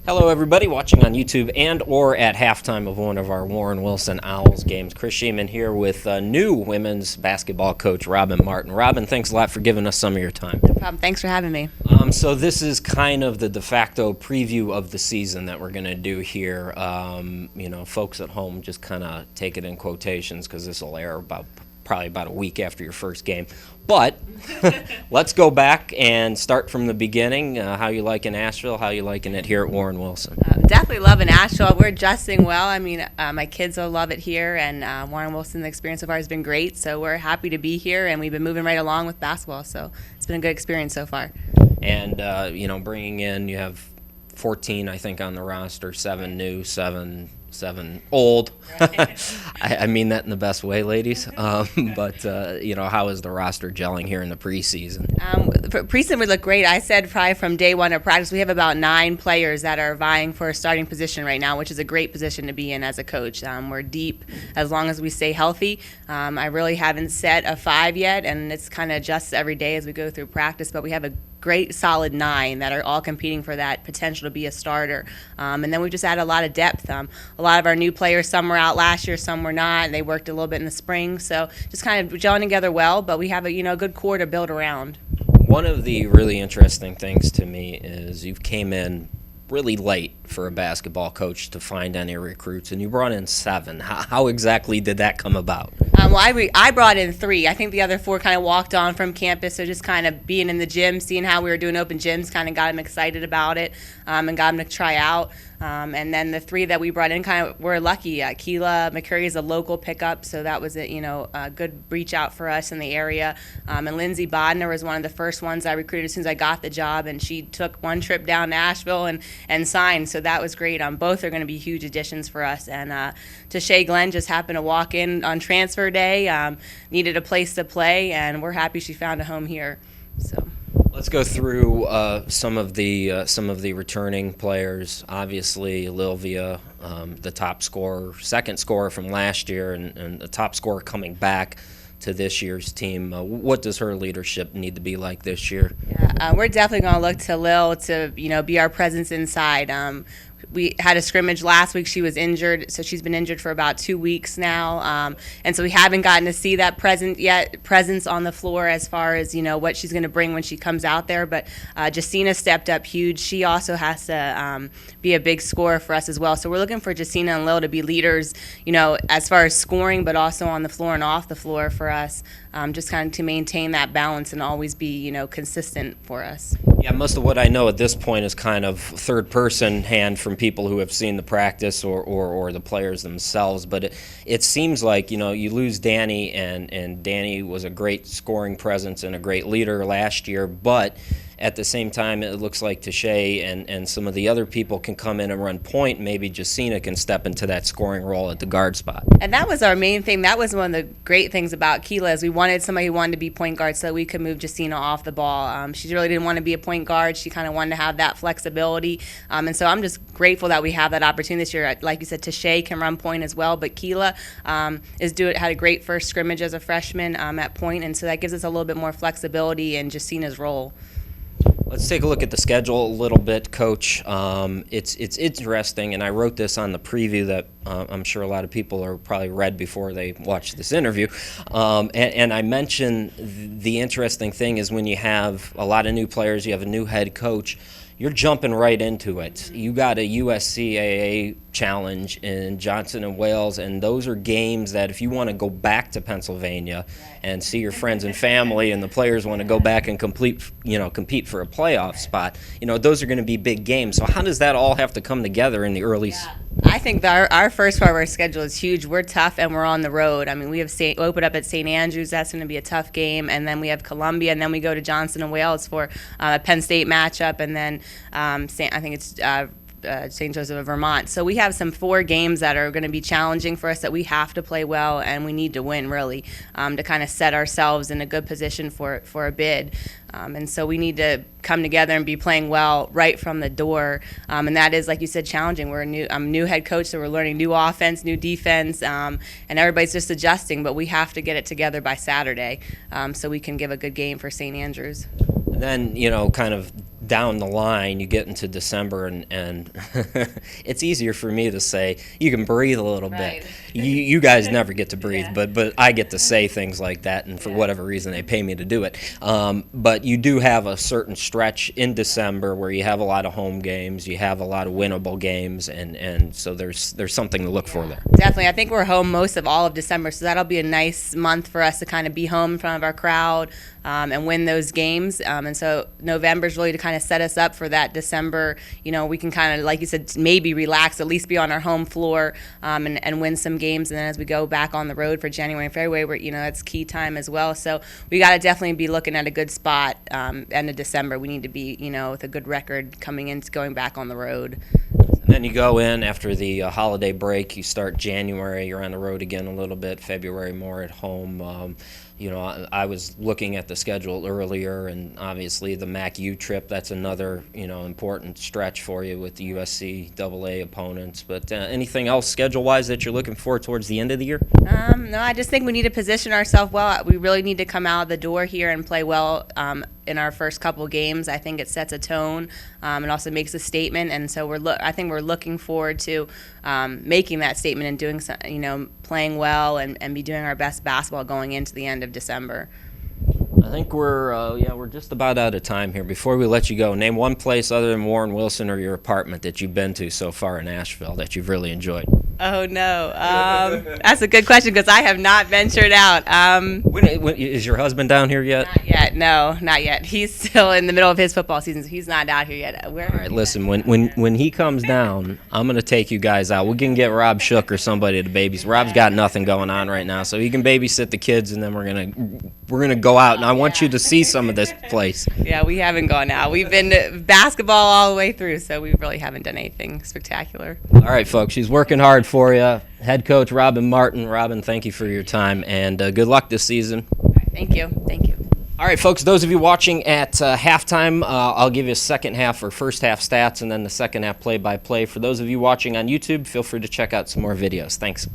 Hello, everybody watching on YouTube and or at halftime of one of our Warren Wilson Owls games. Chris Sheeman here with new women's basketball coach Robin Martin. Robin, thanks a lot for giving us some of your time. No problem. Thanks for having me. So this is kind of the de facto preview of the season that we're going to do here. Folks at home just kind of take it in quotations because this will air probably about a week after your first game. But let's go back and start from the beginning. How you liking Asheville? How you liking it here at Warren Wilson? Definitely loving Asheville. We're adjusting well. I mean, my kids will love it here, and Warren Wilson, the experience so far has been great. So we're happy to be here, and we've been moving right along with basketball. So it's been a good experience so far. And, bringing in, you have 14, I think, on the roster, 7 new, 7 old. I mean that in the best way, ladies. How is the roster gelling here in the preseason? Preseason would look great. I said probably from day one of practice, we have about 9 players that are vying for a starting position right now, which is a great position to be in as a coach. We're deep as long as we stay healthy. I really haven't set a 5 yet, and it's kind of adjusts every day as we go through practice, but we have a great solid 9 that are all competing for that potential to be a starter. And then we just added a lot of depth. A lot of our new players, some were out last year, some were not, and they worked a little bit in the spring. So just kind of gelling together well, but we have a good core to build around. One of the really interesting things to me is you came in really late for a basketball coach to find any recruits, and you brought in 7. How exactly did that come about? I brought in 3. I think the other 4 kind of walked on from campus, so just kind of being in the gym, seeing how we were doing open gyms kind of got them excited about it and got them to try out. And then the 3 that we brought in kind of were lucky. Keela McCurry is a local pickup, so that was a good reach out for us in the area. And Lindsay Bodner was one of the first ones I recruited as soon as I got the job, and she took one trip down to Asheville and signed, so that was great. Both are going to be huge additions for us. And Tashay Glenn just happened to walk in on transfer day, needed a place to play, and we're happy she found a home here. So. Let's go through some of the returning players. Obviously, Lilvia, the top scorer, second scorer from last year, and the top scorer coming back to this year's team. What does her leadership need to be like this year? Yeah, we're definitely going to look to Lil to be our presence inside. We had a scrimmage last week. She was injured, so she's been injured for about 2 weeks now. And so we haven't gotten to see that presence on the floor as far as, what she's going to bring when she comes out there. But Jacina stepped up huge. She also has to be a big scorer for us as well. So we're looking for Jacina and Lil to be leaders, as far as scoring, but also on the floor and off the floor for us, just kind of to maintain that balance and always be, consistent for us. Yeah, most of what I know at this point is kind of third-person hand from people who have seen the practice or the players themselves. But it seems like, you lose Danny, and Danny was a great scoring presence and a great leader last year. But at the same time, it looks like Tashay and some of the other people can come in and run point. Maybe Jacina can step into that scoring role at the guard spot. And that was our main thing. That was one of the great things about Keela is we wanted somebody who wanted to be point guard so we could move Jacina off the ball. She really didn't want to be a point guard. She kind of wanted to have that flexibility. And so I'm just grateful that we have that opportunity this year. Like you said, Tashay can run point as well, but Keela had a great first scrimmage as a freshman at point, and so that gives us a little bit more flexibility in Jacina's role. Let's take a look at the schedule a little bit, Coach. It's interesting, and I wrote this on the preview that I'm sure a lot of people are probably read before they watch this interview. And I mentioned the interesting thing is when you have a lot of new players, you have a new head coach, you're jumping right into it. You got a USCAA challenge in Johnson and Wales, and those are games that if you want to go back to Pennsylvania and see your friends and family, and the players want to go back and compete for a playoff spot, those are going to be big games. So how does that all have to come together in the early? Yeah. I think our first part of our schedule is huge. We're tough and we're on the road. I mean, we have open up at St. Andrews. That's going to be a tough game, and then we have Columbia, and then we go to Johnson and Wales for a Penn State matchup, and then I think it's St. Joseph of Vermont. So we have some 4 games that are going to be challenging for us that we have to play well, and we need to win really to kind of set ourselves in a good position for a bid. And so we need to come together and be playing well right from the door. And that is, like you said, challenging. I'm a new head coach, so we're learning new offense, new defense, and everybody's just adjusting. But we have to get it together by Saturday so we can give a good game for St. Andrews. And then, kind of down the line, you get into December, and it's easier for me to say you can breathe a little Right. bit. You guys never get to breathe, but I get to say things like that, and for whatever reason they pay me to do it. But you do have a certain stretch in December where you have a lot of home games, you have a lot of winnable games, and so there's something to look for there. Definitely. I think we're home most of all of December, so that'll be a nice month for us to kind of be home in front of our crowd and win those games. And so November's really to kind of set us up for that December. We can kind of, like you said, maybe relax, at least be on our home floor and win some games. And then as we go back on the road for January and February, that's key time as well. So we got to definitely be looking at a good spot end of December. We need to be, with a good record coming into going back on the road. And then you go in after the holiday break. You start January. You're on the road again a little bit. February more at home. I was looking at the schedule earlier, and obviously the MAC-U trip. That's another important stretch for you with the USC AA opponents. But anything else schedule-wise that you're looking for towards the end of the year? No, I just think we need to position ourselves well. We really need to come out the door here and play well in our first couple games. I think it sets a tone and also makes a statement. And so I think we're looking forward to making that statement and doing playing well and be doing our best basketball going into the end of December. I think we're just about out of time here. Before we let you go, name one place other than Warren Wilson or your apartment that you've been to so far in Asheville that you've really enjoyed. Oh, no. That's a good question because I have not ventured out. When is your husband down here yet? Not yet. No, not yet. He's still in the middle of his football season, so he's not out here yet. All right, listen, when he comes down, I'm going to take you guys out. We can get Rob Shook or somebody to babysit. Rob's got nothing going on right now, so he can babysit the kids, and then we're gonna go out, and I want you to see some of this place. Yeah, we haven't gone out. We've been to basketball all the way through, so we really haven't done anything spectacular. All right, folks, she's working hard for you. Head coach Robin Martin. Robin, thank you for your time, and good luck this season. Thank you. Thank you. All right, folks, those of you watching at halftime, I'll give you a second half or first half stats and then the second half play-by-play. For those of you watching on YouTube, feel free to check out some more videos. Thanks.